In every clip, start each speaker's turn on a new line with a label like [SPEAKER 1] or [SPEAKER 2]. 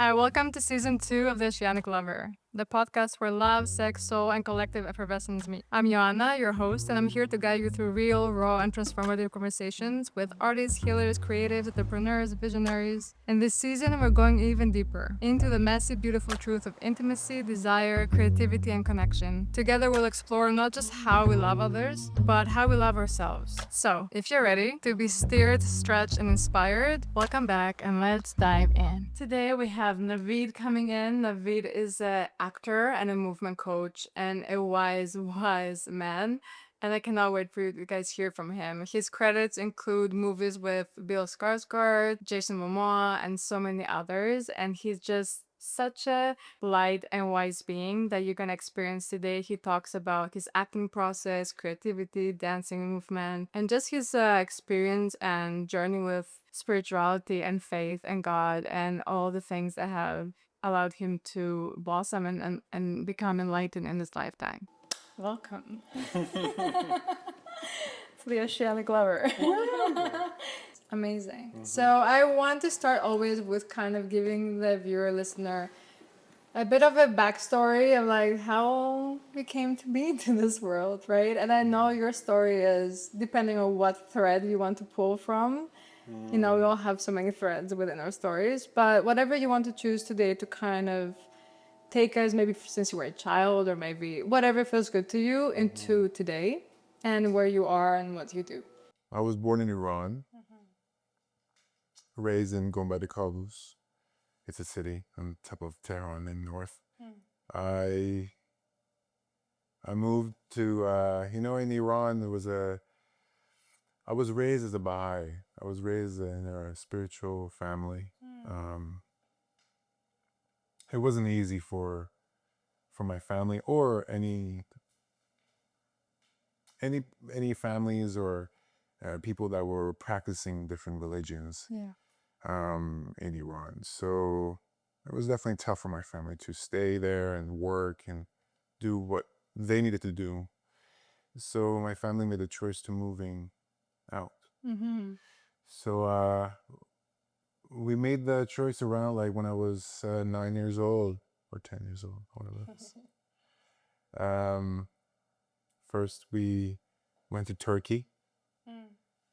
[SPEAKER 1] Hi, welcome to season 2 of the Oceanic Lover, the podcast where love, sex, soul, and collective effervescence meet. I'm Ioanna, your host, and I'm here to guide you through real, raw, and transformative conversations with artists, healers, creatives, entrepreneurs, visionaries. In this season, we're going even deeper into the messy, beautiful truth of intimacy, desire, creativity, and connection. Together, we'll explore not just how we love others, but how we love ourselves. So, if you're ready to be steered, stretched, and inspired, welcome back and let's dive in. Today, we have Navid coming in. Navid is an actor and a movement coach and a wise, wise man. And I cannot wait for you to guys hear from him. His credits include movies with Bill Skarsgård, Jason Momoa, and so many others. And he's just such a light and wise being that you're gonna experience today. He talks about his acting process, creativity, dancing movement, and just his experience and journey with spirituality and faith and God and all the things that have allowed him to blossom and become enlightened in his lifetime. Welcome to the Oceanic Lover. Amazing. So I want to start always with kind of giving the viewer listener a bit of a backstory of like how we came to be to this world, right? And I know your story is depending on what thread you want to pull from. You know, we all have so many threads within our stories, but whatever you want to choose today to kind of take us, maybe since you were a child or maybe whatever feels good to you, into today and where you are and what you do.
[SPEAKER 2] I was born in Iran, raised in Gombadi Kabus. It's a city on top of Tehran in north. I I moved to in Iran I was raised as a Baha'i. I was raised in a spiritual family. Um, it wasn't easy for my family or any any families or people that were practicing different religions
[SPEAKER 1] Yeah.
[SPEAKER 2] in Iran. So it was definitely tough for my family to stay there and work and do what they needed to do. So my family made a choice to moving out.
[SPEAKER 1] Mm-hmm.
[SPEAKER 2] So we made the choice around like when I was 9 years old or 10 years old, one of those. Um, First we went to Turkey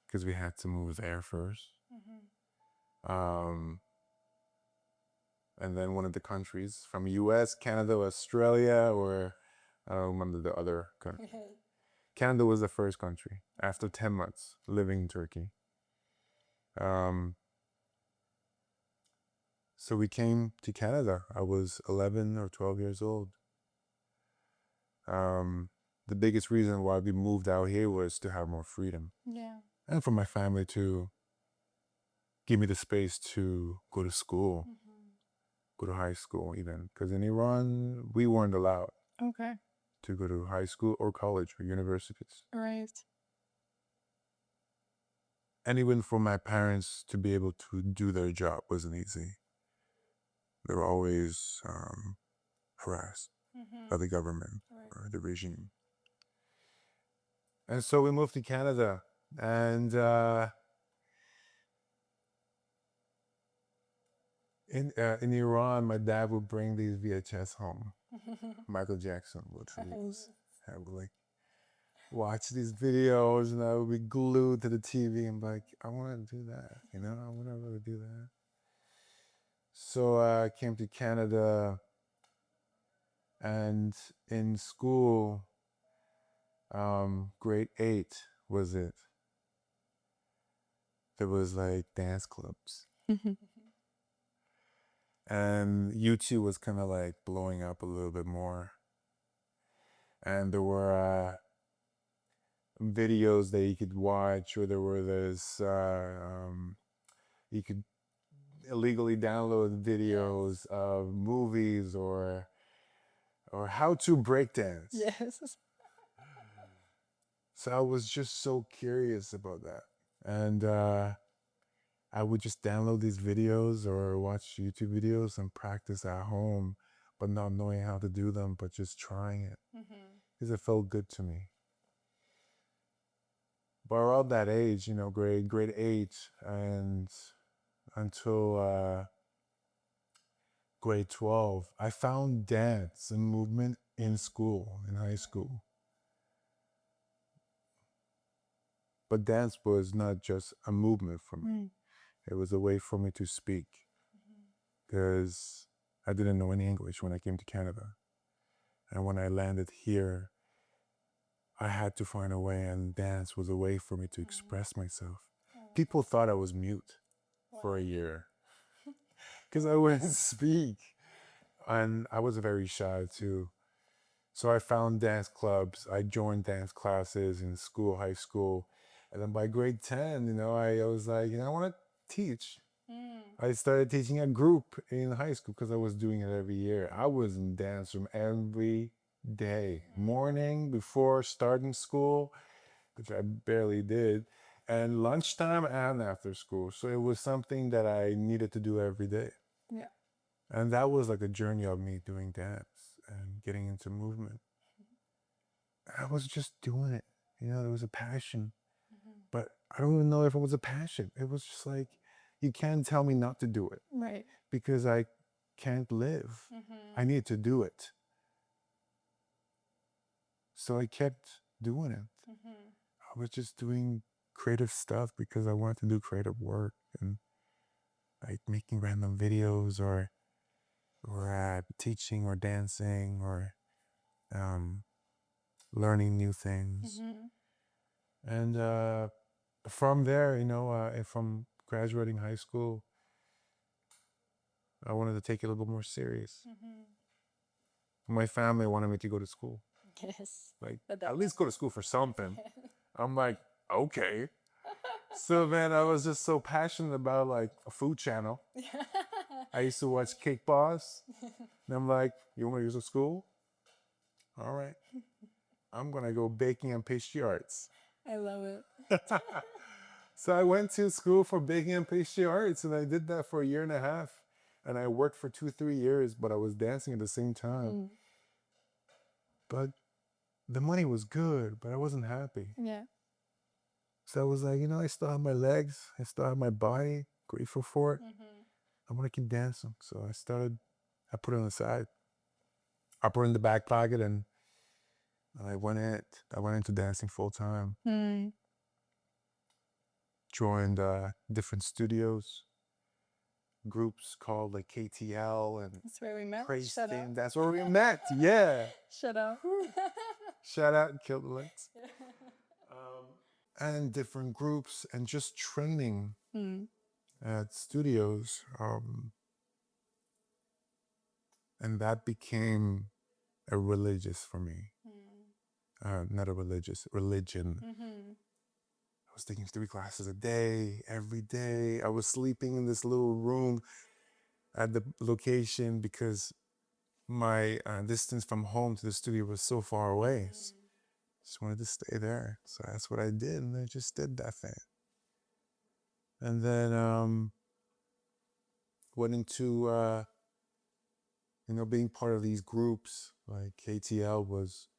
[SPEAKER 2] because we had to move there first. Um, and then one of the countries from US, Canada, Australia, or I don't remember the other country. Canada was the first country after 10 months living in Turkey. Um, so we came to Canada. I was 11 or 12 years old. The biggest reason why we moved out here was to have more freedom
[SPEAKER 1] Yeah.
[SPEAKER 2] and for my family to give me the space to go to school, go to high school even. Because in Iran, we weren't allowed
[SPEAKER 1] Okay.
[SPEAKER 2] to go to high school or college or universities.
[SPEAKER 1] Right.
[SPEAKER 2] And even for my parents to be able to do their job wasn't easy. They were always harassed by the government or the regime. And so we moved to Canada. And in Iran, my dad would bring these VHS home. Michael Jackson would release. I would like watch these videos and I would be glued to the TV and be like, I want to do that. I want to really do that. So I came to Canada and in school, grade 8 was it. There was like dance clubs. And YouTube was kind of like blowing up a little bit more. And there were videos that you could watch, or there were you could illegally download videos of movies or how to breakdance.
[SPEAKER 1] Yes.
[SPEAKER 2] So I was just so curious about that. And I would just download these videos or watch YouTube videos and practice at home, but not knowing how to do them, but just trying it because it felt good to me. But around that age, grade 8 and until grade 12, I found dance and movement in school, in high school. But dance was not just a movement for me. It was a way for me to speak, because I didn't know any English when I came to Canada. And when I landed here, I had to find a way, and dance was a way for me to express myself. People thought I was mute for a year because I wouldn't speak. And I was very shy too. So I found dance clubs. I joined dance classes in school, high school. And then by grade 10, I was like, I want to teach. I started teaching a group in high school because I was doing it every year. I was in dance room every day, morning before starting school, which I barely did, and lunchtime and after school. So it was something that I needed to do every day.
[SPEAKER 1] Yeah.
[SPEAKER 2] And that was like a journey of me doing dance and getting into movement. I was just doing it. There was a passion. But I don't even know if it was a passion. It was just like, you can't tell me not to do it.
[SPEAKER 1] Right.
[SPEAKER 2] Because I can't live. I need to do it. So I kept doing it. I was just doing creative stuff because I wanted to do creative work, and like making random videos or teaching or dancing or learning new things. And from there, from graduating high school, I wanted to take it a little bit more serious. My family wanted me to go to school.
[SPEAKER 1] Yes.
[SPEAKER 2] Like, at least go to school for something. I'm like, okay. So then I was just so passionate about like a food channel. I used to watch Cake Boss. And I'm like, you want to go to school? All right. I'm going to go baking and pastry arts.
[SPEAKER 1] I love it.
[SPEAKER 2] So I went to school for baking and pastry arts, and I did that for a year and a half. And I worked for 3 years, but I was dancing at the same time. But the money was good, but I wasn't happy.
[SPEAKER 1] Yeah.
[SPEAKER 2] So I was like, I still have my legs. I still have my body. Grateful for it. I want to keep dancing. So I put it on the side. I put it in the back pocket, and I went into dancing full time. Joined different studios, groups called like KTL and
[SPEAKER 1] That's where we met.
[SPEAKER 2] Crazy. That's where we met. Yeah.
[SPEAKER 1] Shut up.
[SPEAKER 2] Shout out and kill the lights. And different groups, and just training at studios. And that became a religious for me. Not a religion. I was taking 3 classes a day, every day. I was sleeping in this little room at the location because my distance from home to the studio was so far away. So just wanted to stay there. So that's what I did, and I just did that thing. And then went into being part of these groups. Like KTL was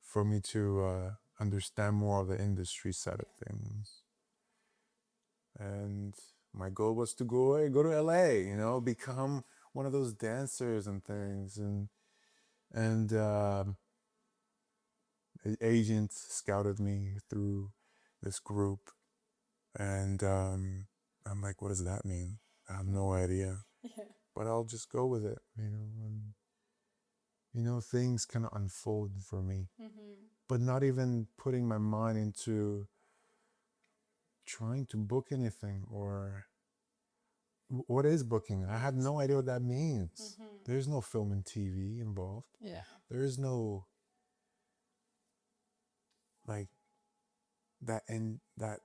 [SPEAKER 2] for me to understand more of the industry side of things. And my goal was to go to LA, become one of those dancers and things. And the agent scouted me through this group. And I'm like, what does that mean? I have no idea.
[SPEAKER 1] Yeah.
[SPEAKER 2] But I'll just go with it, and things kind of unfold for me. But not even putting my mind into trying to book anything, or what is booking? I had no idea what that means. There's no film and TV involved.
[SPEAKER 1] Yeah.
[SPEAKER 2] There is no like that, and that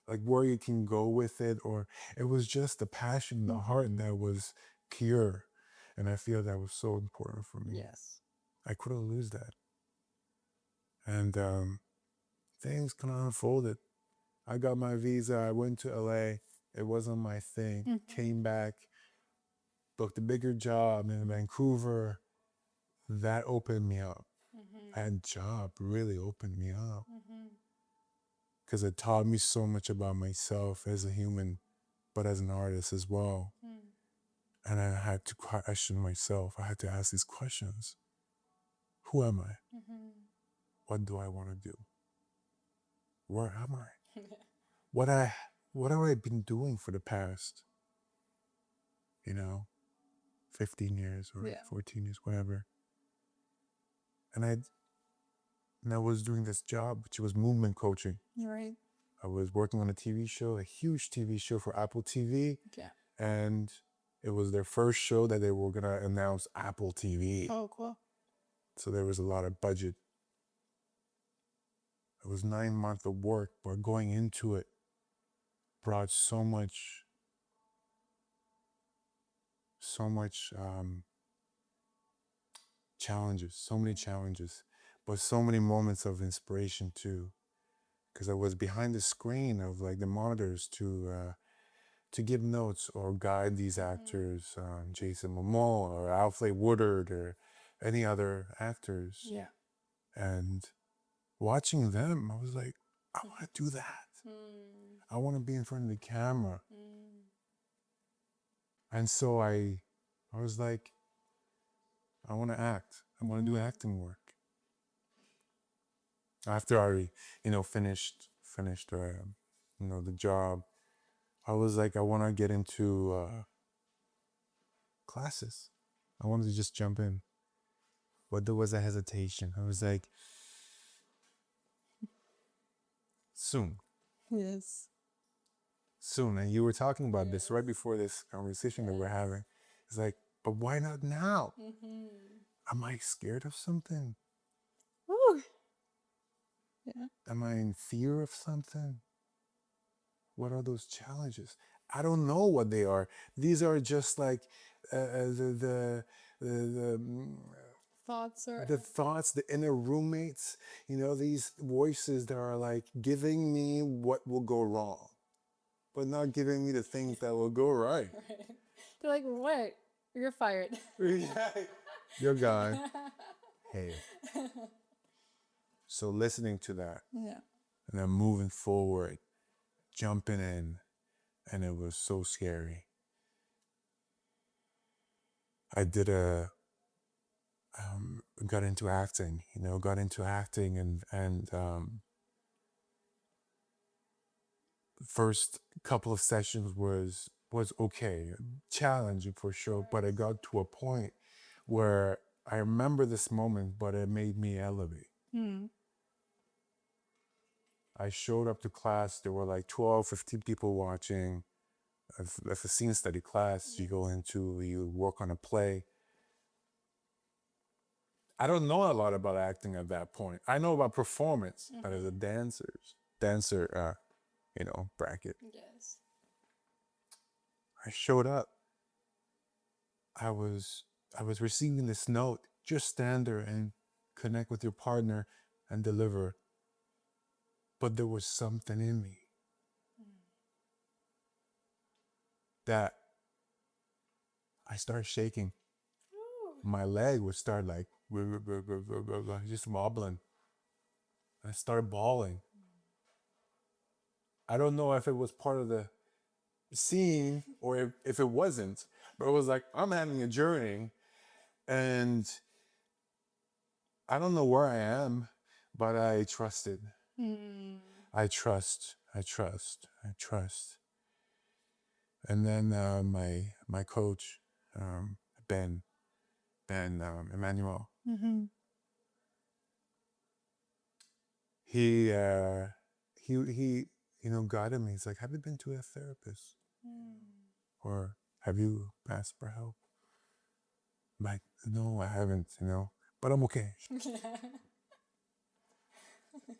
[SPEAKER 2] like where you can go with it, or it was just the passion, the heart that was pure. And I feel that was so important for me.
[SPEAKER 1] Yes.
[SPEAKER 2] I couldn't lose that. And things kind of unfolded. I got my visa. I went to LA. It wasn't my thing. Came back, booked a bigger job in Vancouver. That opened me up. That job really opened me up. Because it taught me so much about myself as a human, but as an artist as well. And I had to question myself. I had to ask these questions. Who am I? What do I want to do? Where am I? What have I been doing for the past, 15 years or 14 years, whatever. And I was doing this job, which was movement coaching.
[SPEAKER 1] Right.
[SPEAKER 2] I was working on a TV show, a huge TV show for Apple TV.
[SPEAKER 1] Yeah.
[SPEAKER 2] And it was their first show that they were going to announce Apple TV.
[SPEAKER 1] Oh, cool.
[SPEAKER 2] So there was a lot of budget. It was 9 months of work, but going into it brought so much challenges, so many challenges, but so many moments of inspiration too. Because I was behind the screen of like the monitors to give notes or guide these actors, Jason Momoa or Alfred Woodard or any other actors.
[SPEAKER 1] Yeah.
[SPEAKER 2] And watching them, I was like, I want to do that. I want to be in front of the camera. And so I was like, I want to act. I want to do acting work. After I, finished the job, I was like, I want to get into classes. I wanted to just jump in. But there was a hesitation. I was like, soon.
[SPEAKER 1] Yes.
[SPEAKER 2] Soon. And you were talking about this right before this conversation that we're having. It's like, but why not now? Am I scared of something?
[SPEAKER 1] Ooh. Yeah.
[SPEAKER 2] Am I in fear of something? What are those challenges? I don't know what they are. These are just like the
[SPEAKER 1] Thoughts or
[SPEAKER 2] the thoughts, the inner roommates, these voices that are like giving me what will go wrong, but not giving me the things that will go right.
[SPEAKER 1] They're like, what? You're fired.
[SPEAKER 2] Your guy. Hey. So listening to that.
[SPEAKER 1] Yeah.
[SPEAKER 2] And then moving forward, jumping in, and it was so scary. I did got into acting, and first couple of sessions was okay, challenging for sure, but it got to a point where I remember this moment, but it made me elevate. I showed up to class, there were like 12, 15 people watching. That's a scene study class. You go into, you work on a play. I don't know a lot about acting at that point. I know about performance, but as a dancer, bracket.
[SPEAKER 1] Yes.
[SPEAKER 2] I showed up. I was receiving this note. Just stand there and connect with your partner and deliver. But there was something in me that I started shaking. My leg would start like just wobbling. I started bawling. I don't know if it was part of the scene or if it wasn't, but it was like, I'm having a journey and I don't know where I am, but I trusted. I trust. And then my coach, Ben Emmanuel, he guided me. He's like, have you been to a therapist? Or have you asked for help? I'm like, no, I haven't, but I'm okay.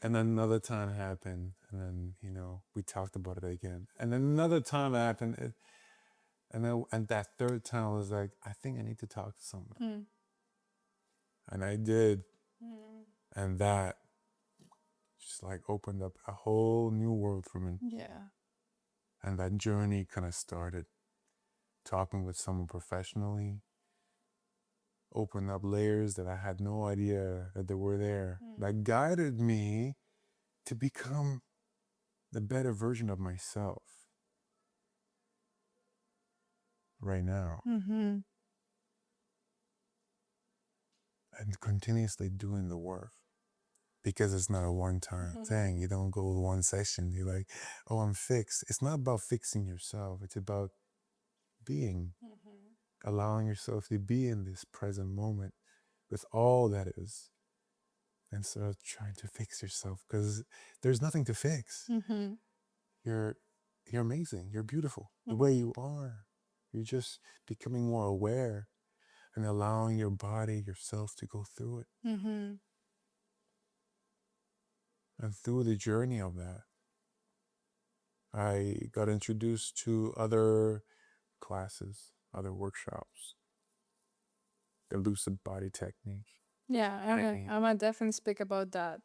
[SPEAKER 2] And then another time happened, and then, we talked about it again. And then another time happened, and that third time I was like, I think I need to talk to someone. And I did. And that just like opened up a whole new world for me.
[SPEAKER 1] Yeah.
[SPEAKER 2] And that journey kind of started. Talking with someone professionally opened up layers that I had no idea that they were there. That guided me to become the better version of myself. right now,
[SPEAKER 1] Mm-hmm.
[SPEAKER 2] and continuously doing the work. Because it's not a one-time thing. You don't go one session, you're like, oh, I'm fixed. It's not about fixing yourself. It's about being, allowing yourself to be in this present moment with all that is, instead of trying to fix yourself, because there's nothing to fix.
[SPEAKER 1] Mm-hmm.
[SPEAKER 2] You're amazing. You're beautiful the way you are. You're just becoming more aware and allowing your body, yourself to go through it.
[SPEAKER 1] Mm-hmm.
[SPEAKER 2] And through the journey of that, I got introduced to other classes, other workshops, the Lucid Body technique.
[SPEAKER 1] Yeah, I'm gonna definitely speak about that.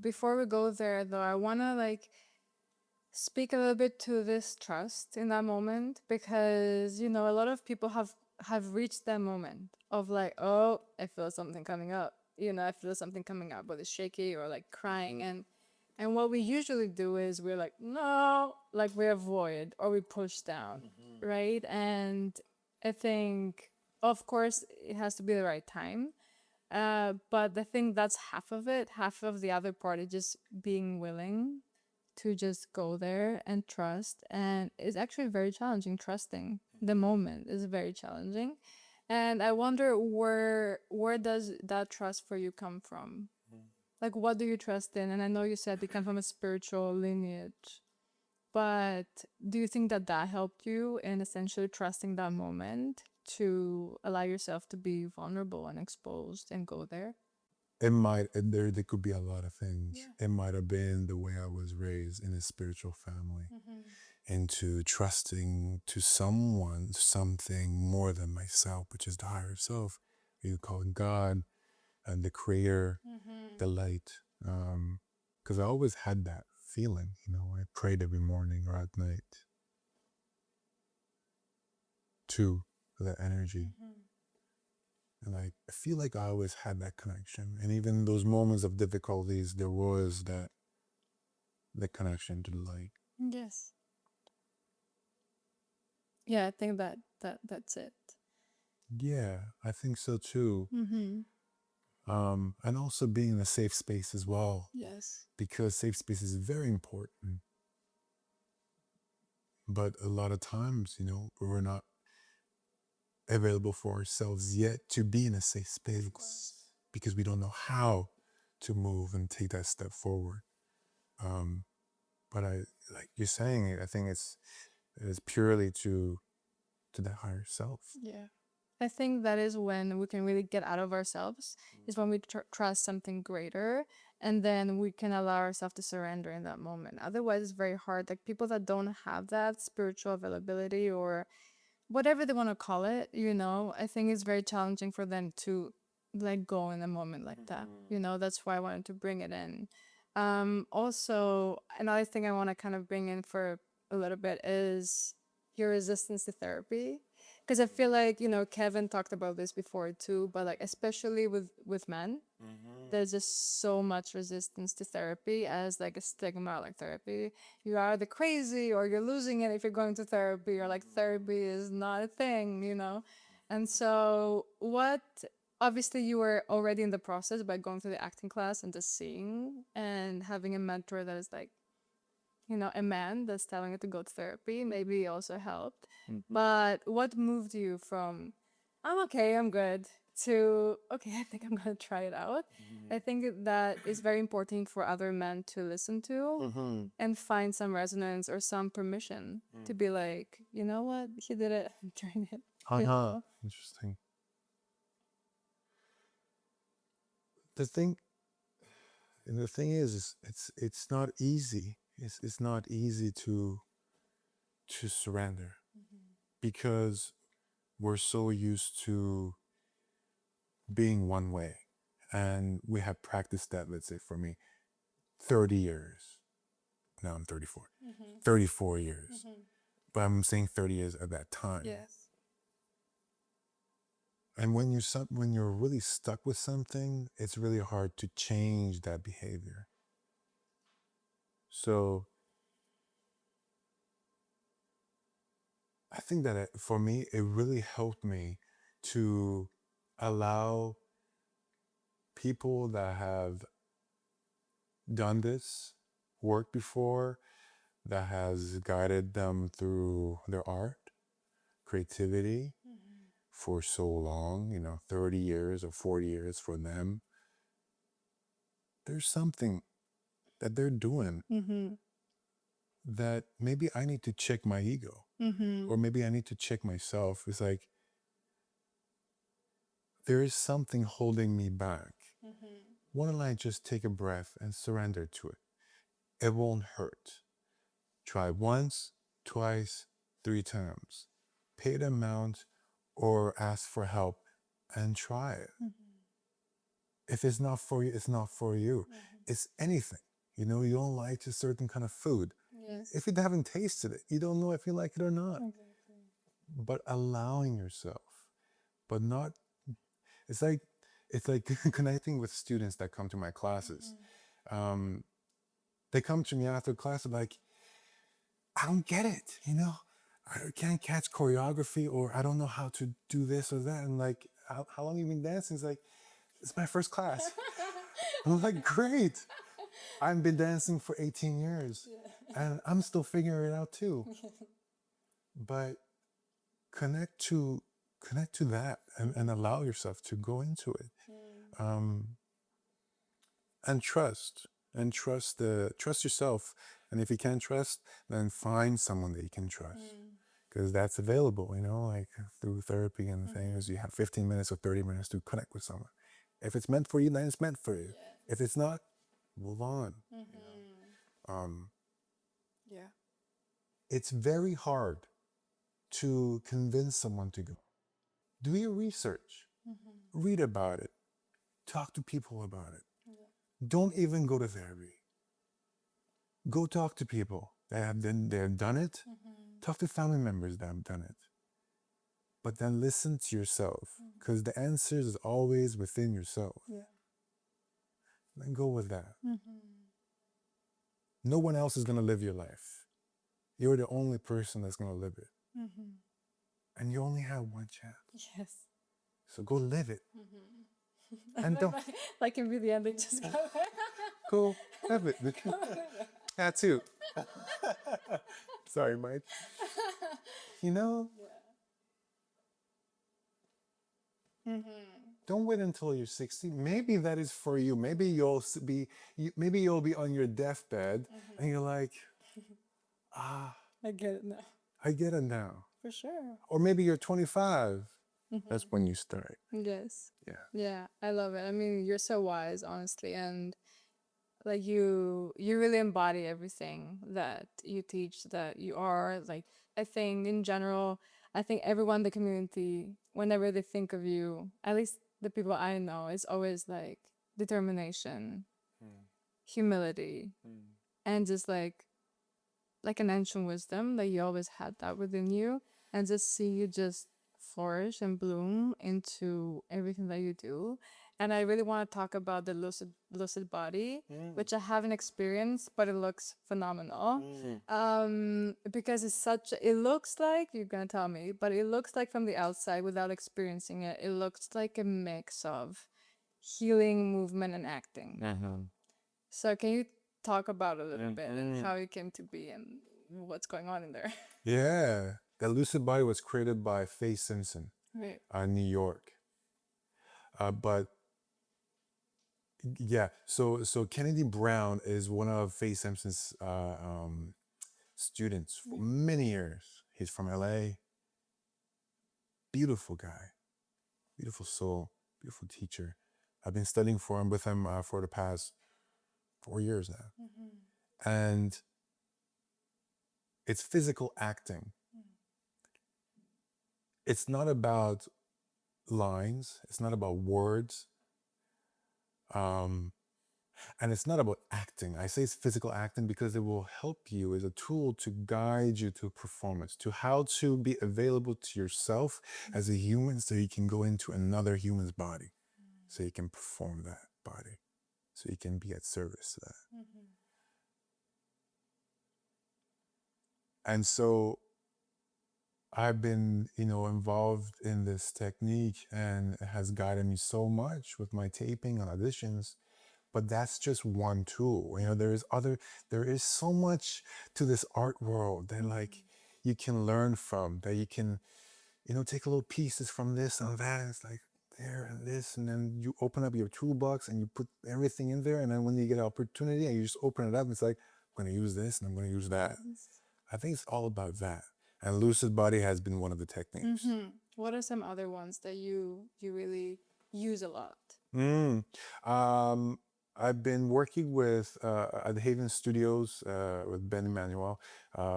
[SPEAKER 1] Before we go there, though, I wanna like speak a little bit to this trust in that moment, because you know a lot of people have reached that moment of like, oh, I feel something coming up, you know, I feel something coming up, but it's shaky or like crying, and what we usually do is we're like, no, like we avoid or we push down, right? And I think, of course, it has to be the right time, but I think that's half of it. Half of the other part is just being willing to just go there and trust. And it's actually very challenging. Trusting the moment is very challenging. And I wonder where does that trust for you come from? Like, what do you trust in? And I know you said you come from a spiritual lineage, but do you think that that helped you in essentially trusting that moment to allow yourself to be vulnerable and exposed and go there?
[SPEAKER 2] There could be a lot of things. It might have been the way I was raised in a spiritual family, into trusting to someone, something more than myself, which is the higher self. You call it God and the creator, the light. Because I always had that feeling, you know, I prayed every morning or at night to that energy. And I feel like I always had that connection. And even those moments of difficulties, there was the connection to the light.
[SPEAKER 1] Yes. Yeah, I think that's it.
[SPEAKER 2] Yeah, I think so too. And also being in a safe space as well,
[SPEAKER 1] Yes.
[SPEAKER 2] because safe space is very important. But a lot of times, you know, we're not available for ourselves yet to be in a safe space because we don't know how to move and take that step forward. But I, like you're saying, I think it's purely to that higher self.
[SPEAKER 1] Yeah. I think that is when we can really get out of ourselves, is when we trust something greater, and then we can allow ourselves to surrender in that moment. Otherwise, it's very hard. Like people that don't have that spiritual availability or whatever they want to call it, you know, I think it's very challenging for them to let go in a moment like that. You know, that's why I wanted to bring it in. Also, another thing I want to kind of bring in for a little bit is your resistance to therapy. Because I feel like, you know, Kevin talked about this before too, but like, especially with men, there's just so much resistance to therapy as like a stigma, like therapy. You are the crazy or you're losing it if you're going to therapy, or like therapy is not a thing, you know? And so obviously you were already in the process by going through the acting class and just seeing and having a mentor that is like, you know, a man that's telling you to go to therapy maybe also helped. But what moved you from, I'm okay, I'm good, to, okay, I think I'm gonna try it out? I think that is very important for other men to listen to and find some resonance or some permission to be like, you know what, he did it, I'm trying it. You know?
[SPEAKER 2] Interesting. The thing is it's not easy. It's not easy to surrender, because we're so used to being one way, and we have practiced that, let's say for me, 30 years. Now I'm 34. 34 years. But I'm saying 30 years at that time.
[SPEAKER 1] Yes.
[SPEAKER 2] And when you're really stuck with something, it's really hard to change that behavior. So I think that for me, it really helped me to allow people that have done this work before, that has guided them through their art, creativity for so long, 30 years or 40 years for them. There's something that they're doing that maybe I need to check my ego, or maybe I need to check myself. It's like, there is something holding me back. Why don't I just take a breath and surrender to it? It won't hurt. Try once, twice, 3 times. Pay the amount or ask for help and try it. If it's not for you, it's not for you. It's anything. You don't like a certain kind of food.
[SPEAKER 1] Yes.
[SPEAKER 2] If you haven't tasted it, you don't know if you like it or not. But allowing yourself, but not, it's like connecting with students that come to my classes. They come to me after class like, I don't get it, I can't catch choreography, or I don't know how to do this or that. And like, how long have you been dancing? It's like, it's my first class. I'm like, great. I've been dancing for 18 years and I'm still figuring it out too. But connect to that and allow yourself to go into it. And trust yourself. And if you can't trust, then find someone that you can trust, because that's available, like through therapy and things. You have 15 minutes or 30 minutes to connect with someone. If it's meant for you, then it's meant for you. If it's not, move on.
[SPEAKER 1] Yeah.
[SPEAKER 2] It's very hard to convince someone to go. Do your research. Read about it. Talk to people about it. Don't even go to therapy. Go talk to people that have done it. Talk to family members that have done it. But then listen to yourself, because the answer is always within yourself. Then go with that. No one else is going to live your life. You're the only person that's going to live it. And you only have one chance.
[SPEAKER 1] Yes.
[SPEAKER 2] So go live it. And don't.
[SPEAKER 1] Like in the end, they just
[SPEAKER 2] Go live it. Tattoo. Sorry, Mike. Don't wait until you're 60. Maybe that is for you. Maybe you'll be on your deathbed and you're like,
[SPEAKER 1] I get it now.
[SPEAKER 2] I get it now.
[SPEAKER 1] For sure.
[SPEAKER 2] Or maybe you're 25. That's when you start.
[SPEAKER 1] Yes.
[SPEAKER 2] Yeah.
[SPEAKER 1] Yeah, I love it. I mean, you're so wise, honestly, and like you really embody everything that you teach, that you are. Like, I think in general, I think everyone in the community, whenever they think of you, at least the people I know, it's always like determination, humility, and just like an ancient wisdom that you always had that within you, and just see you just flourish and bloom into everything that you do. And I really want to talk about the lucid body, which I haven't experienced, but it looks phenomenal. Because it looks like, you're gonna tell me, but it looks like from the outside, without experiencing it, it looks like a mix of healing, movement, and acting. So can you talk about it a little bit, and how it came to be and what's going on in there?
[SPEAKER 2] Yeah. The Lucid Body was created by Faye Simpson
[SPEAKER 1] Right.
[SPEAKER 2] in New York. But yeah, so Kennedy Brown is one of Faye Simpson's students for many years. He's from LA. Beautiful guy, beautiful soul, beautiful teacher. I've been studying with him for the past 4 years now. And it's physical acting. It's not about lines. It's not about words. And it's not about acting. I say it's physical acting because it will help you as a tool to guide you to performance, to how to be available to yourself as a human, so you can go into another human's body, so you can perform that body, so you can be at service to that. And so I've been, involved in this technique, and it has guided me so much with my taping and auditions. But that's just one tool. There is so much to this art world that like you can learn from, that you can, take little pieces from this and that. It's like there and this, and then you open up your toolbox and you put everything in there. And then when you get an opportunity and you just open it up, it's like, I'm going to use this and I'm going to use that. I think it's all about that. And Lucid Body has been one of the techniques.
[SPEAKER 1] What are some other ones that you really use a lot?
[SPEAKER 2] I've been working with at Haven Studios with Ben Emmanuel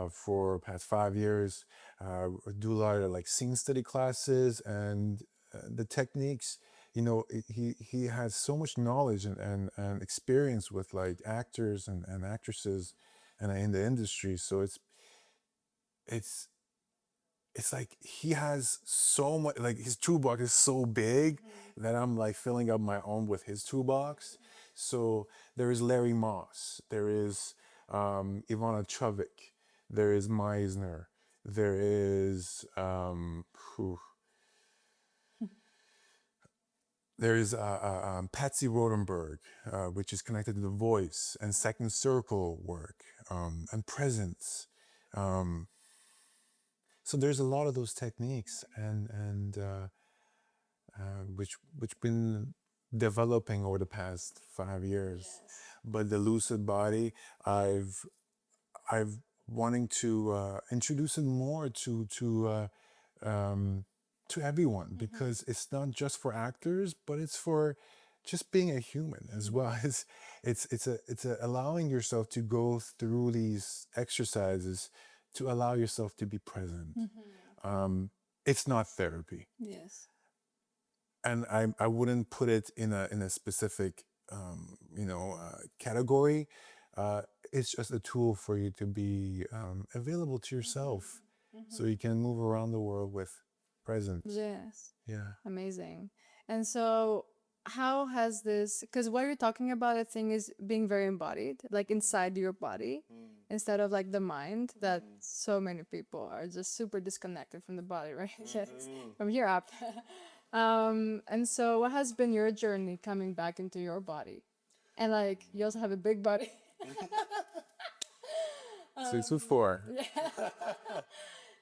[SPEAKER 2] for past 5 years. I do a lot of like scene study classes, and the techniques. He has so much knowledge and experience with like actors and actresses and in the industry. So it's it's like he has so much, like his toolbox is so big that I'm like filling up my own with his toolbox. So there is Larry Moss, there is Ivana Chubbuck, there is Meisner, there is whew, there is Patsy Rodenberg, which is connected to the voice and second circle work, and presence. Um, so there's a lot of those techniques, and which been developing over the past 5 years. But the lucid body, I've wanting to introduce it more to everyone, because it's not just for actors, but it's for just being a human as well. It's allowing yourself to go through these exercises to allow yourself to be present. It's not therapy.
[SPEAKER 1] Yes.
[SPEAKER 2] And I wouldn't put it in a specific category. It's just a tool for you to be available to yourself, so you can move around the world with presence.
[SPEAKER 1] Yes.
[SPEAKER 2] Yeah.
[SPEAKER 1] Amazing. And so how has this, because what you're talking about, I think, is being very embodied, like inside your body, instead of like the mind, that so many people are just super disconnected from the body, right? Yes. From here up. And so what has been your journey coming back into your body? And like you also have a big body.
[SPEAKER 2] 6'4".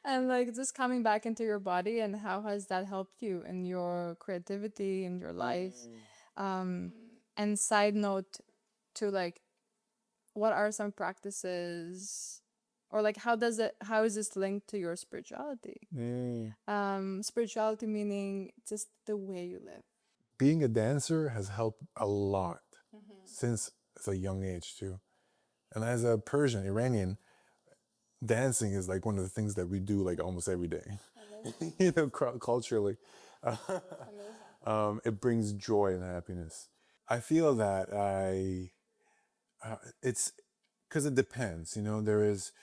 [SPEAKER 1] And like just coming back into your body, and how has that helped you in your creativity in your life? And side note to like, what are some practices, or like how is this linked to your spirituality? Spirituality meaning just the way you live.
[SPEAKER 2] Being a dancer has helped a lot since a young age too. And as a Persian, Iranian, dancing is like one of the things that we do like almost every day. Culturally. It brings joy and happiness. I feel that it's because it depends. There is,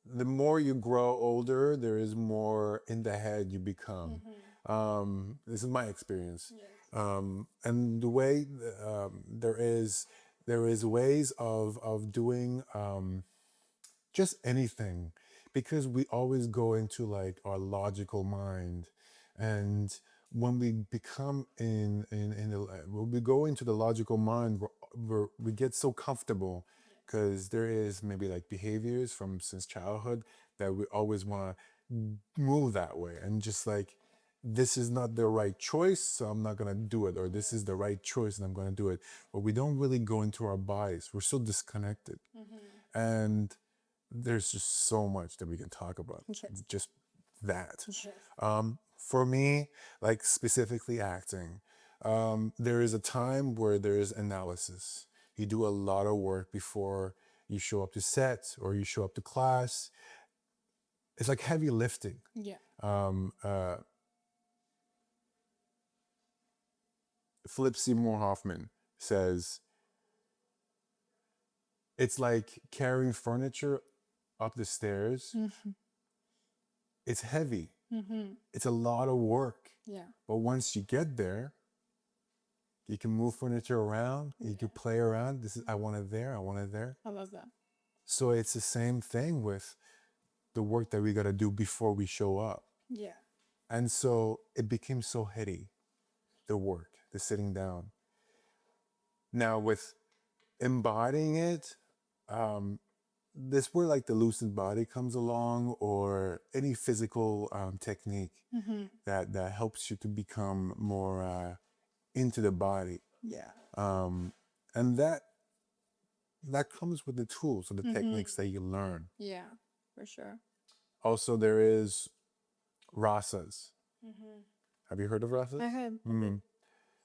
[SPEAKER 2] the more you grow older, there is more in the head you become. This is my experience. And the way there is ways of doing just anything, because we always go into like our logical mind, and when we become when we go into the logical mind, we get so comfortable, because there is maybe like behaviors from since childhood that we always want to move that way, and just like, this is not the right choice, so I'm not going to do it, or this is the right choice and I'm going to do it. But we don't really go into our bodies. We're so disconnected. And there's just so much that we can talk about. Just that. For me, like specifically acting, there is a time where there is analysis. You do a lot of work before you show up to set or you show up to class. It's like heavy lifting.
[SPEAKER 1] Yeah.
[SPEAKER 2] Philip Seymour Hoffman says, it's like carrying furniture up the stairs. It's heavy. It's a lot of work.
[SPEAKER 1] Yeah.
[SPEAKER 2] But once you get there, you can move furniture around. You can play around. I want it there. I want it there.
[SPEAKER 1] I love that.
[SPEAKER 2] So it's the same thing with the work that we got to do before we show up.
[SPEAKER 1] Yeah.
[SPEAKER 2] And so it became so heady, the work, the sitting down. Now with embodying it, this where like the lucid body comes along, or any physical technique that helps you to become more into the body.
[SPEAKER 1] Yeah.
[SPEAKER 2] And that comes with the tools or the techniques that you learn.
[SPEAKER 1] Yeah, for sure.
[SPEAKER 2] Also, there is Rasas. Have you heard of Rasas?
[SPEAKER 1] I heard.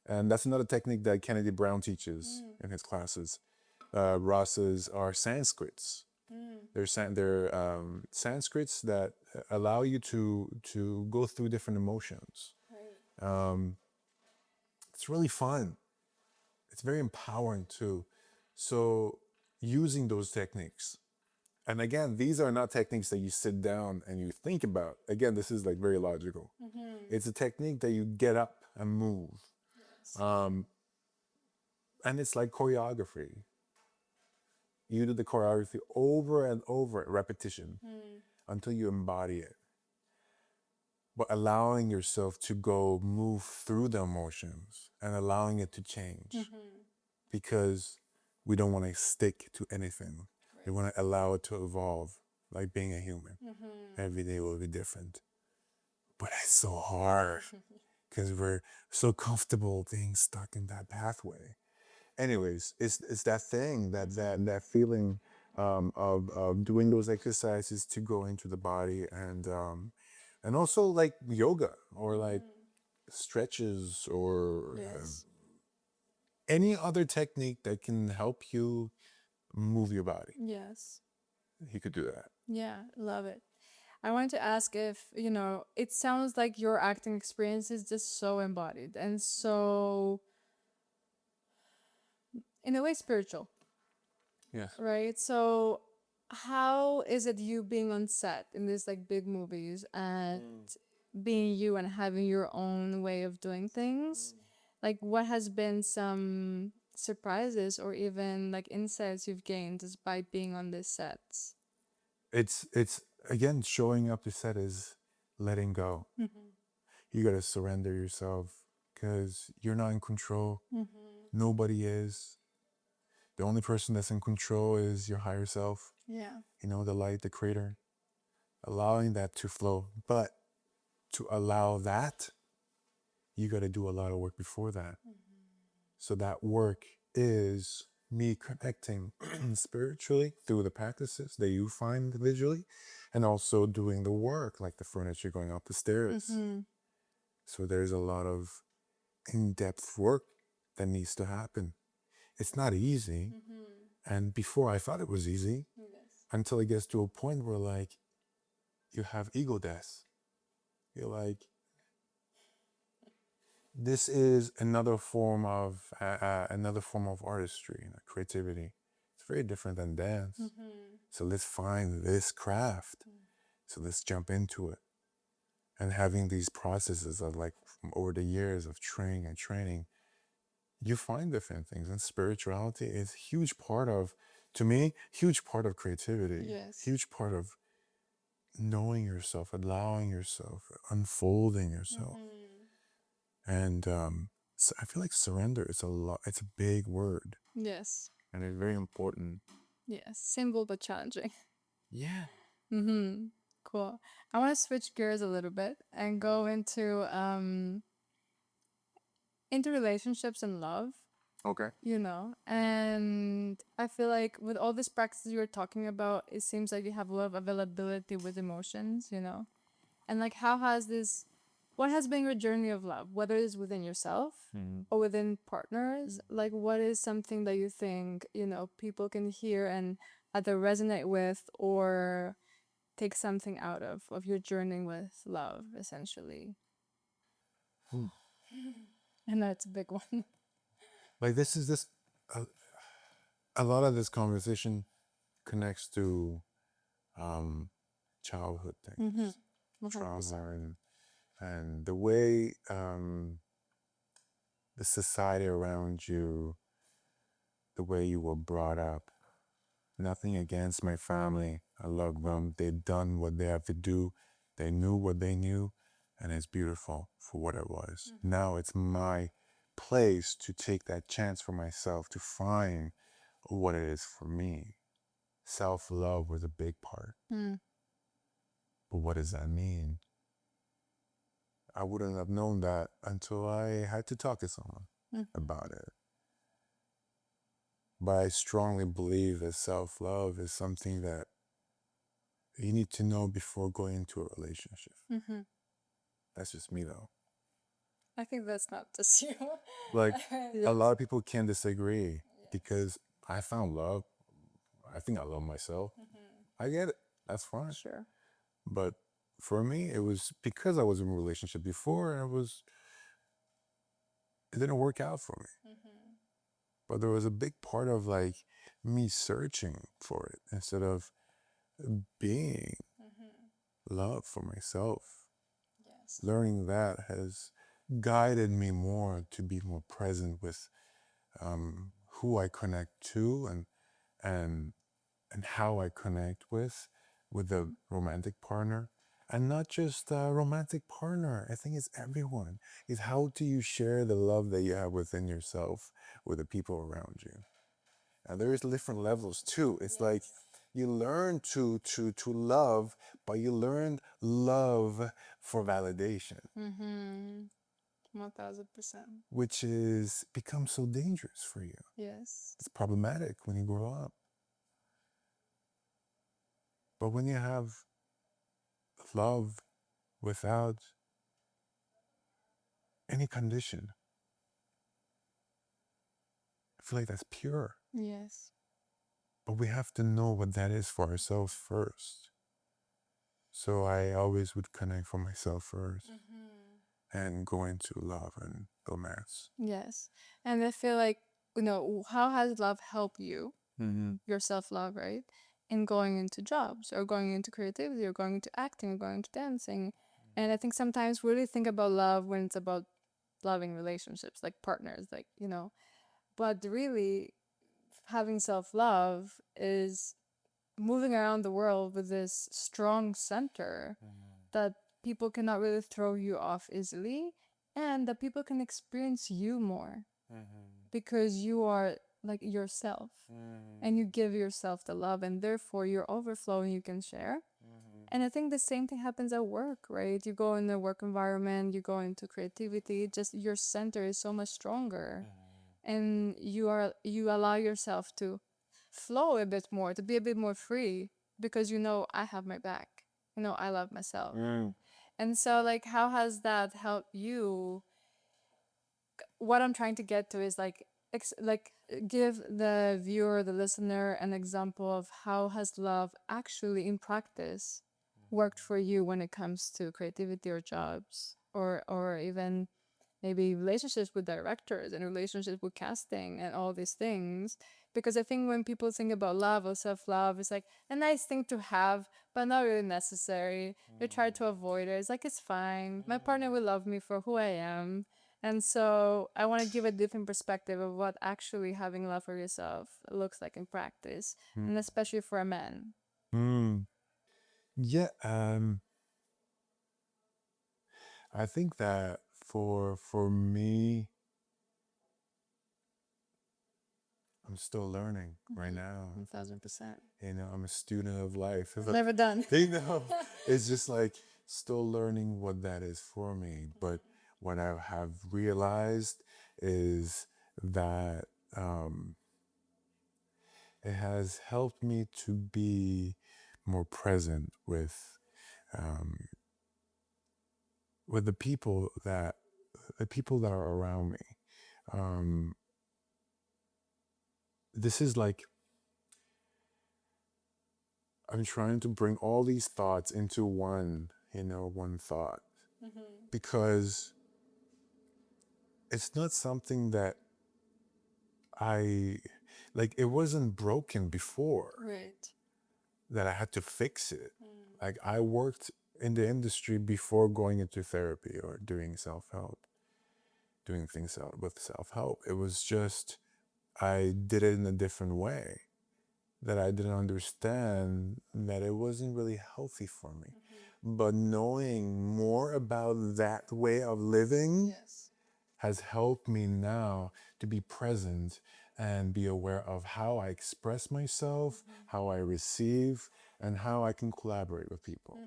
[SPEAKER 2] And that's another technique that Kennedy Brown teaches in his classes. Rasas are Sanskrits. They're Sanskrits that allow you to go through different emotions. It's really fun. It's very empowering too. So using those techniques, and again, these are not techniques that you sit down and you think about. Again, this is like very logical. It's a technique that you get up and move. And it's like choreography. You do the choreography over and over, repetition, until you embody it. But allowing yourself to go move through the emotions and allowing it to change. Because we don't want to stick to anything. We want to allow it to evolve, like being a human. Every day will be different. But it's so hard because we're so comfortable being stuck in that pathway. Anyways, it's that thing, that feeling of doing those exercises to go into the body, and also like yoga or like stretches or any other technique that can help you move your body.
[SPEAKER 1] Yes.
[SPEAKER 2] You could do that.
[SPEAKER 1] Yeah, love it. I wanted to ask if, it sounds like your acting experience is just so embodied and so, in a way, spiritual,
[SPEAKER 2] Yes.
[SPEAKER 1] right? So, how is it you being on set in these like big movies and being you and having your own way of doing things? Like, what has been some surprises or even like insights you've gained just by being on these sets?
[SPEAKER 2] It's again, showing up to set is letting go. You got to surrender yourself because you're not in control. Nobody is. The only person that's in control is your higher self.
[SPEAKER 1] Yeah.
[SPEAKER 2] The light, the creator. Allowing that to flow. But to allow that, you got to do a lot of work before that. So that work is me connecting spiritually through the practices that you find visually, and also doing the work, like the furniture going up the stairs. So there's a lot of in-depth work that needs to happen. It's not easy. And before I thought it was easy, until it gets to a point where like you have ego death. You're like, this is another form of artistry and creativity. It's very different than dance. So let's find this craft. So let's jump into it. And having these processes of like over the years of training and training, you find different things. And spirituality is huge part of, to me, huge part of creativity.
[SPEAKER 1] Yes.
[SPEAKER 2] Huge part of knowing yourself, allowing yourself, unfolding yourself. And so I feel like surrender is it's a big word.
[SPEAKER 1] Yes.
[SPEAKER 2] And it's very important.
[SPEAKER 1] Yes. Simple but challenging.
[SPEAKER 2] Yeah.
[SPEAKER 1] Cool. I want to switch gears a little bit and go into relationships and love,
[SPEAKER 2] Okay.
[SPEAKER 1] and I feel like with all these practices you're talking about, it seems like you have a lot of availability with emotions, and like what has been your journey of love, whether it's within yourself or within partners? Like, what is something that you think, people can hear and either resonate with or take something out of your journey with love, essentially? And that's a big one.
[SPEAKER 2] Like a lot of this conversation connects to childhood things, trauma, and the way the society around you, the way you were brought up. Nothing against my family. I love them. They've done what they have to do. They knew what they knew, and it's beautiful for what it was. Now it's my place to take that chance for myself to find what it is for me. Self-love was a big part. But what does that mean? I wouldn't have known that until I had to talk to someone about it. But I strongly believe that self-love is something that you need to know before going into a relationship. That's just me, though.
[SPEAKER 1] I think that's not just you.
[SPEAKER 2] Like, a lot of people can disagree because I found love. I think I love myself. I get it. That's fine.
[SPEAKER 1] Sure.
[SPEAKER 2] But for me, it was because I was in a relationship before, and it didn't work out for me. But there was a big part of like me searching for it instead of being love for myself.
[SPEAKER 1] Yes.
[SPEAKER 2] Learning that has guided me more to be more present with who I connect to and how I connect with the romantic partner. And not just a romantic partner. I think it's everyone. It's how do you share the love that you have within yourself with the people around you. And there's different levels too. It's like you learn to love, but you learn love for validation.
[SPEAKER 1] 1000%.
[SPEAKER 2] Which is becomes so dangerous for you.
[SPEAKER 1] Yes.
[SPEAKER 2] It's problematic when you grow up. But when you have love without any condition, I feel like that's pure.
[SPEAKER 1] Yes.
[SPEAKER 2] But we have to know what that is for ourselves first. So I always would connect for myself first and go into love and romance.
[SPEAKER 1] Yes. And I feel like, how has love helped you, your self-love, right? In going into jobs or going into creativity or going into acting or going into dancing. And I think sometimes we really think about love when it's about loving relationships, like partners, like, but really having self-love is moving around the world with this strong center that people cannot really throw you off easily, and that people can experience you more because you are like yourself and you give yourself the love, and therefore you're overflowing, you can share. And I think the same thing happens at work, right? You go in the work environment, you go into creativity, just your center is so much stronger, and you allow yourself to flow a bit more, to be a bit more free, because I have my back. I love myself. And so, like, how has that helped you? What I'm trying to get to is give the viewer, the listener, an example of how has love actually in practice worked for you when it comes to creativity or jobs, or even maybe relationships with directors and relationships with casting and all these things. Because I think when people think about love or self-love, it's like a nice thing to have, but not really necessary. They try to avoid it. It's like, it's fine. My partner will love me for who I am. And so I want to give a different perspective of what actually having love for yourself looks like in practice, and especially for a man.
[SPEAKER 2] Yeah, I think that for me, I'm still learning right now.
[SPEAKER 1] 1000%.
[SPEAKER 2] I'm a student of life.
[SPEAKER 1] Never done.
[SPEAKER 2] It's just like still learning what that is for me. But what I have realized is that it has helped me to be more present with the people that are around me. This is like I'm trying to bring all these thoughts into one thought, because it's not something that it wasn't broken before
[SPEAKER 1] Right.
[SPEAKER 2] that I had to fix it. Like, I worked in the industry before going into therapy or doing self-help, doing things out with self-help. It was just, I did it in a different way. that I didn't understand that it wasn't really healthy for me. But knowing more about that way of living
[SPEAKER 1] Yes.
[SPEAKER 2] has helped me now to be present and be aware of how I express myself, how I receive, and how I can collaborate with people.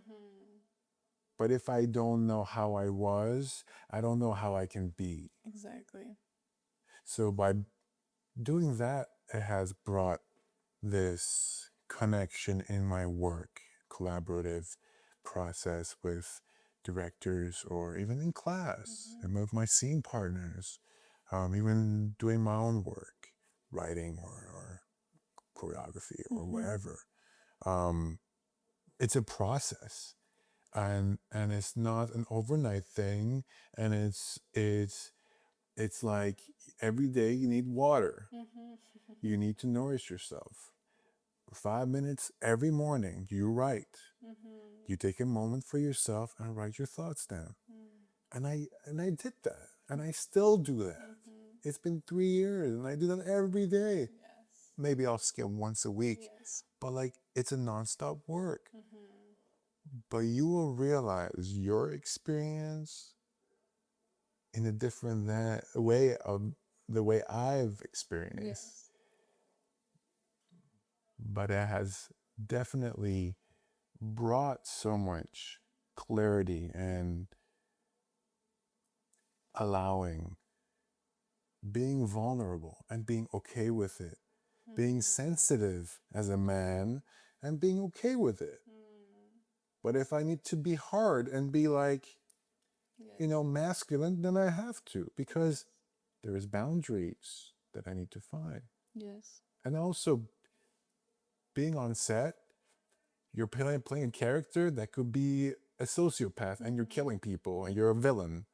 [SPEAKER 2] But if I don't know how I was, I don't know how I can be.
[SPEAKER 1] Exactly.
[SPEAKER 2] So by doing that, it has brought this connection in my work, collaborative process with directors or even in class and with my scene partners, even doing my own work, writing or choreography or whatever. It's a process, and it's not an overnight thing, and it's like every day you need water. You need to nourish yourself. 5 minutes every morning, you write. You take a moment for yourself and write your thoughts down. And I did that, and I still do that. It's been 3 years, and I do that every day. Maybe I'll skip once a week, but like it's a nonstop work. But you will realize your experience in a different way of the way I've experienced. But it has definitely brought so much clarity and allowing, being vulnerable and being okay with it, being sensitive as a man and being okay with it. But if I need to be hard and be like, masculine, then I have to, because there is boundaries that I need to find.
[SPEAKER 1] Yes.
[SPEAKER 2] And also being on set, you're playing a character that could be a sociopath and you're killing people and you're a villain.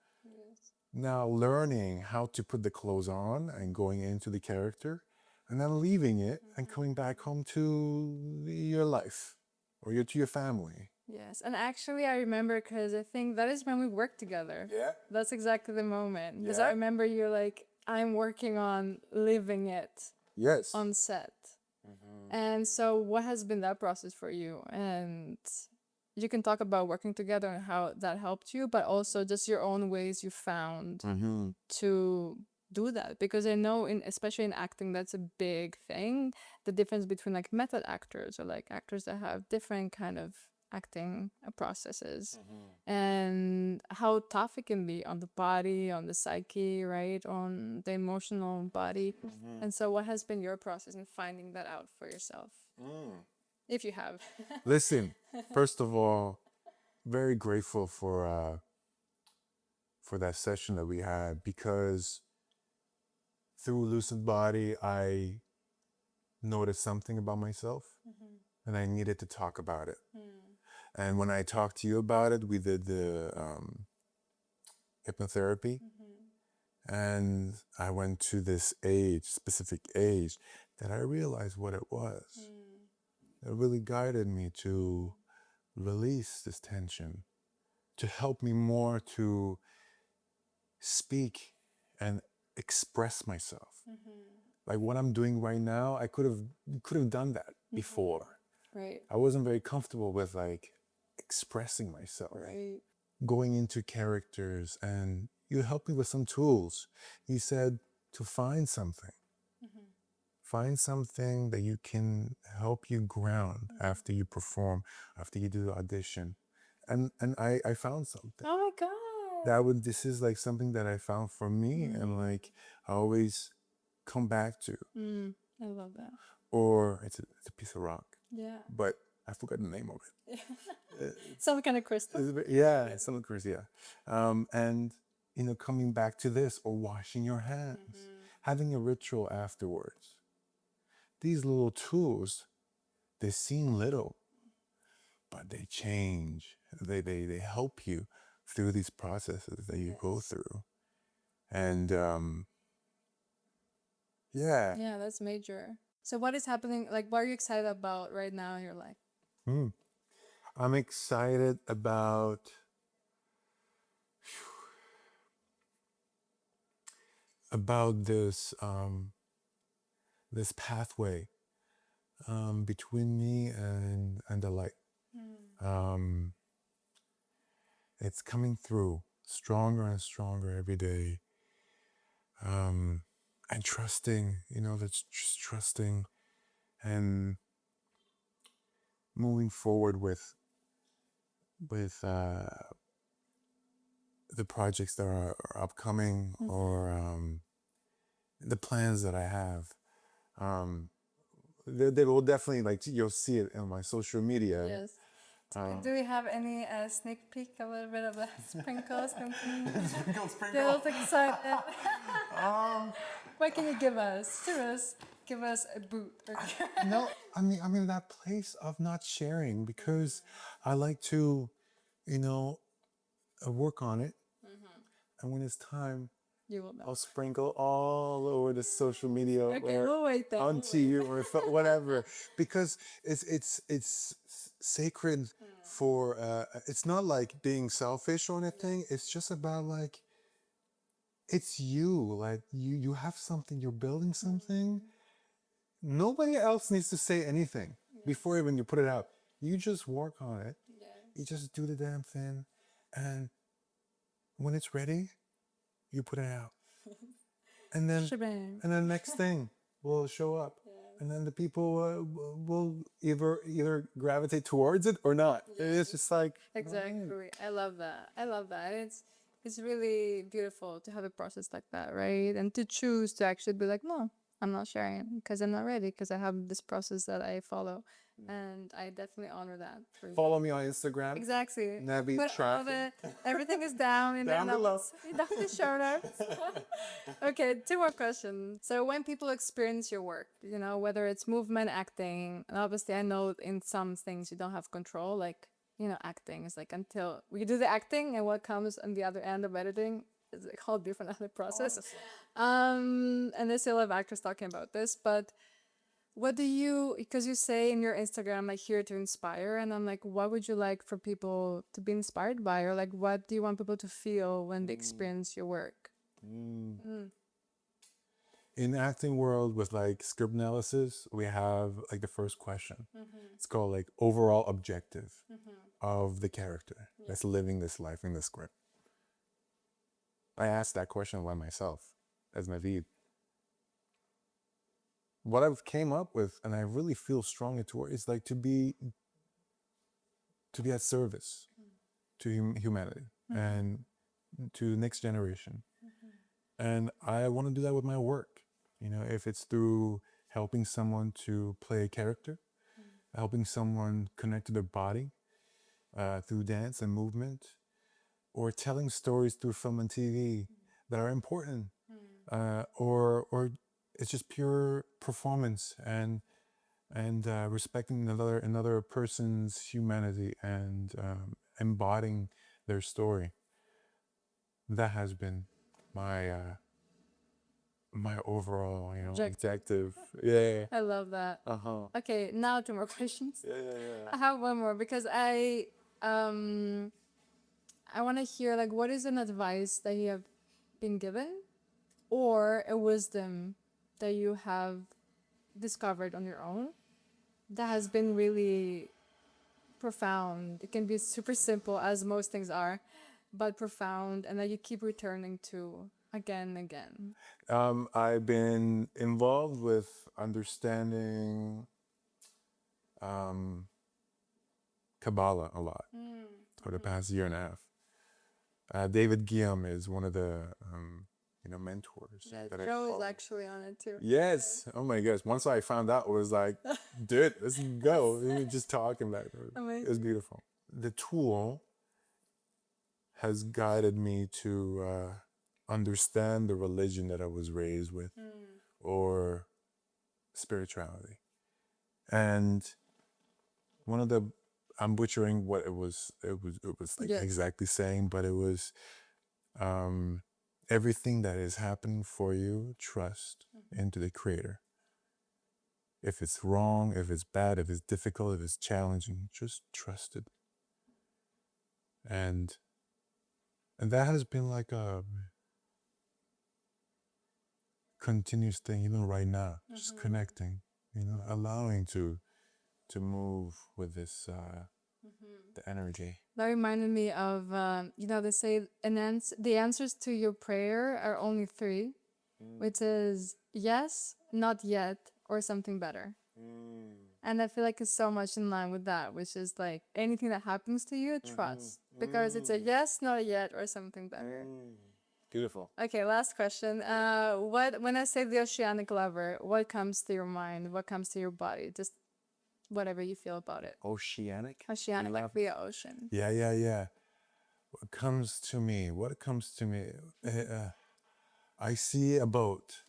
[SPEAKER 2] Now learning how to put the clothes on and going into the character and then leaving it and coming back home to your life or to your family.
[SPEAKER 1] Yes, and actually I remember because I think that is when we worked together.
[SPEAKER 2] Yeah.
[SPEAKER 1] That's exactly the moment. Because
[SPEAKER 2] Yeah.
[SPEAKER 1] I remember you're like, I'm working on living it
[SPEAKER 2] Yes.
[SPEAKER 1] on set. And so what has been that process for you? And you can talk about working together and how that helped you, but also just your own ways you found to do that. Because I know especially in acting, that's a big thing. The difference between like method actors or like actors that have different kind of acting processes and how tough it can be on the body, on the psyche, right, on the emotional body. And so what has been your process in finding that out for yourself, if you have?
[SPEAKER 2] Listen, first of all, very grateful for that session that we had, because through Lucid Body I noticed something about myself and I needed to talk about it. And when I talked to you about it, we did the hypnotherapy, and I went to this specific age, that I realized what it was. It really guided me to release this tension, to help me more to speak and express myself. Like what I'm doing right now, I could have done that before.
[SPEAKER 1] Right.
[SPEAKER 2] I wasn't very comfortable with like expressing myself.
[SPEAKER 1] Right.
[SPEAKER 2] Going into characters, and you helped me with some tools. You said to find something. Find something that you can help you ground after you perform, after you do the audition. And I found something.
[SPEAKER 1] Oh my God.
[SPEAKER 2] This is like something that I found for me, and like I always come back to.
[SPEAKER 1] I love that.
[SPEAKER 2] Or it's a piece of rock.
[SPEAKER 1] Yeah.
[SPEAKER 2] But I forgot the name of it.
[SPEAKER 1] Some kind of crystal.
[SPEAKER 2] Yeah, some of course, yeah. And coming back to this, or washing your hands, having a ritual afterwards. These little tools, they seem little, but they change. They help you through these processes that you go through. And yeah.
[SPEAKER 1] Yeah, that's major. So what is happening? Like, what are you excited about right now in your life?
[SPEAKER 2] I'm excited about this this pathway between me and the light. It's coming through stronger and stronger every day. And trusting, that's just trusting and moving forward with the projects that are upcoming, or the plans that I have. They will definitely, like, you'll see it on my social media.
[SPEAKER 1] Yes. Do we have any sneak peek, a little bit of a sprinkle? They look excited. What can you give us? Give us a boot.
[SPEAKER 2] No, I'm in that place of not sharing because I like to, work on it. And when it's time,
[SPEAKER 1] You will know.
[SPEAKER 2] I'll sprinkle all over the social media,
[SPEAKER 1] Okay,
[SPEAKER 2] or
[SPEAKER 1] we'll wait then.
[SPEAKER 2] onto you, or whatever, because it's sacred for. It's not like being selfish or anything. It's just about, like, it's you. Like, you have something. You're building something. Nobody else needs to say anything before even you put it out. You just work on it. You just do the damn thing, and when it's ready, you put it out. And then
[SPEAKER 1] Shebang.
[SPEAKER 2] next thing will show up. And then the people will either gravitate towards it or not. It's just like,
[SPEAKER 1] Exactly. I love that. It's really beautiful to have a process like that, right? And to choose to actually be like, no, I'm not sharing because I'm not ready, because I have this process that I follow, and I definitely honor that for you.
[SPEAKER 2] follow me on Instagram.
[SPEAKER 1] Exactly.
[SPEAKER 2] Navid
[SPEAKER 1] But all
[SPEAKER 2] Charkhi.
[SPEAKER 1] everything is down in
[SPEAKER 2] Down
[SPEAKER 1] the
[SPEAKER 2] below.
[SPEAKER 1] notes. Down the show notes. Okay, two more questions. So when people experience your work, whether it's movement, acting, and obviously I know in some things you don't have control, like, acting is like until we do the acting, and what comes on the other end of editing is a whole different other process. And there's still a lot of actors talking about this, but what do you, because you say in your Instagram, like, here to inspire, and I'm like, what would you like for people to be inspired by, or like, what do you want people to feel when they experience your work?
[SPEAKER 2] In the acting world, with, like, script analysis, we have, like, the first question. It's called, like, overall objective of the character that's living this life in the script. I asked that question by myself as Navid. What I've came up with, and I really feel strongly toward, is like to be at service to humanity and to the next generation. And I want to do that with my work. If it's through helping someone to play a character, helping someone connect to their body through dance and movement, or telling stories through film and TV that are important, or it's just pure performance and respecting another person's humanity and embodying their story. That has been my my overall, objective. Yeah.
[SPEAKER 1] I love that.
[SPEAKER 2] Uh-huh.
[SPEAKER 1] Okay, now two more questions.
[SPEAKER 2] Yeah.
[SPEAKER 1] I have one more because I want to hear, like, what is an advice that you have been given, or a wisdom that you have discovered on your own that has been really profound. It can be super simple, as most things are, but profound, and that you keep returning to again and again.
[SPEAKER 2] I've been involved with understanding Kabbalah a lot for the past year and a half. David Guillaume is one of the mentors that I
[SPEAKER 1] Joe is
[SPEAKER 2] follow.
[SPEAKER 1] actually on it too.
[SPEAKER 2] Yes. Oh my gosh. Once I found out, it was like, dude, let's go. We were just talking about it.
[SPEAKER 1] Amazing.
[SPEAKER 2] It was beautiful. The tool has guided me to understand the religion that I was raised with, or spirituality. And one of the, I'm butchering what it was like,
[SPEAKER 1] Yes.
[SPEAKER 2] exactly saying, but it was everything that is happening for you, trust into the Creator. If it's wrong, if it's bad, if it's difficult, if it's challenging, just trust it. And that has been like a continuous thing, even right now, just connecting, allowing to move with this the energy.
[SPEAKER 1] That reminded me of, they say the answers to your prayer are only three, which is yes, not yet, or something better. And I feel like it's so much in line with that, which is like anything that happens to you, trust. Because it's a yes, not a yet, or something better.
[SPEAKER 3] Beautiful.
[SPEAKER 1] Okay, last question. When I say the Oceanic lover, what comes to your mind? What comes to your body? Just whatever you feel about it.
[SPEAKER 3] Oceanic?
[SPEAKER 1] Oceanic, like the ocean.
[SPEAKER 2] Yeah. What comes to me? I see a boat,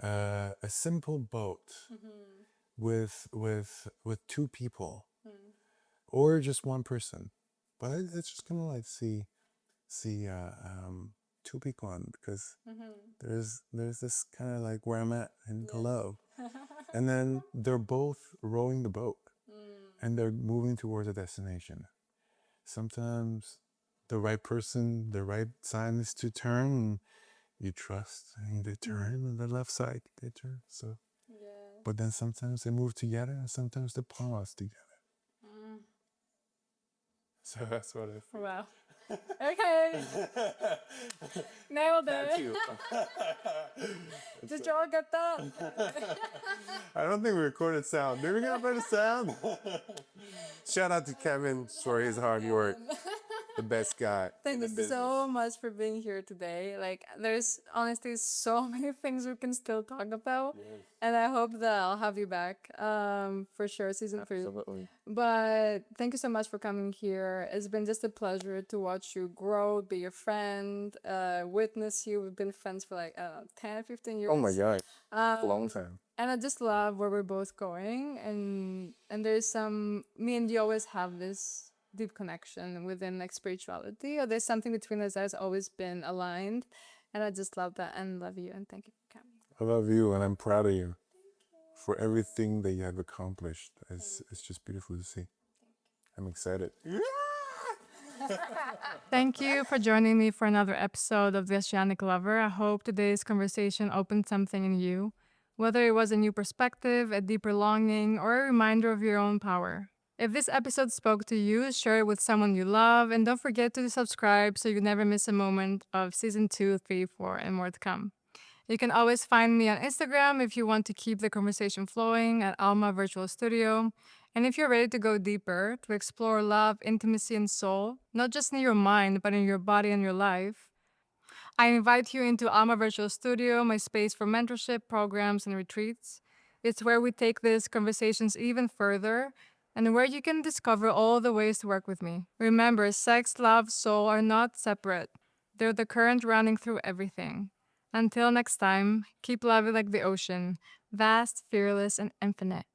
[SPEAKER 2] a simple boat with two people, or just one person. But it's just kind of like see two people on, because there's this kind of like where I'm at in Cologne, and then they're both rowing the boat, and they're moving towards a destination. Sometimes the right person, the right sign is to turn, and you trust, and they turn on the left side, they turn. So, but then sometimes they move together, and sometimes they pause together. So that's what I feel.
[SPEAKER 1] Wow. Okay. Nailed it. Did y'all get that?
[SPEAKER 2] I don't think we recorded sound. Did we get a better sound? Shout out to Kevin for his hard work. The best guy.
[SPEAKER 1] Thank you so much for being here today. Like, there's honestly so many things we can still talk about.
[SPEAKER 2] Yes.
[SPEAKER 1] And I hope that I'll have you back for sure, season 3.
[SPEAKER 3] Absolutely.
[SPEAKER 1] But thank you so much for coming here. It's been just a pleasure to watch you grow, be your friend, witness you. We've been friends for like, 10, 15 years.
[SPEAKER 3] Oh my God. A long time.
[SPEAKER 1] And I just love where we're both going. And there's me and you always have this deep connection within like spirituality, or there's something between us that has always been aligned. And I just love that and love you. And thank you for coming.
[SPEAKER 2] I love you, and I'm proud of you for everything that you have accomplished. It's just beautiful to see. I'm excited.
[SPEAKER 1] Thank you for joining me for another episode of The Oceanic Lover. I hope today's conversation opened something in you, whether it was a new perspective, a deeper longing, or a reminder of your own power. If this episode spoke to you, share it with someone you love, and don't forget to subscribe so you never miss a moment of season 2, 3, 4, and more to come. You can always find me on Instagram if you want to keep the conversation flowing at Alma Virtual Studio. And if you're ready to go deeper, to explore love, intimacy, and soul, not just in your mind, but in your body and your life, I invite you into Alma Virtual Studio, my space for mentorship, programs, and retreats. It's where we take these conversations even further, and where you can discover all the ways to work with me. Remember, sex, love, soul are not separate. They're the current running through everything. Until next time, keep loving like the ocean, vast, fearless, and infinite.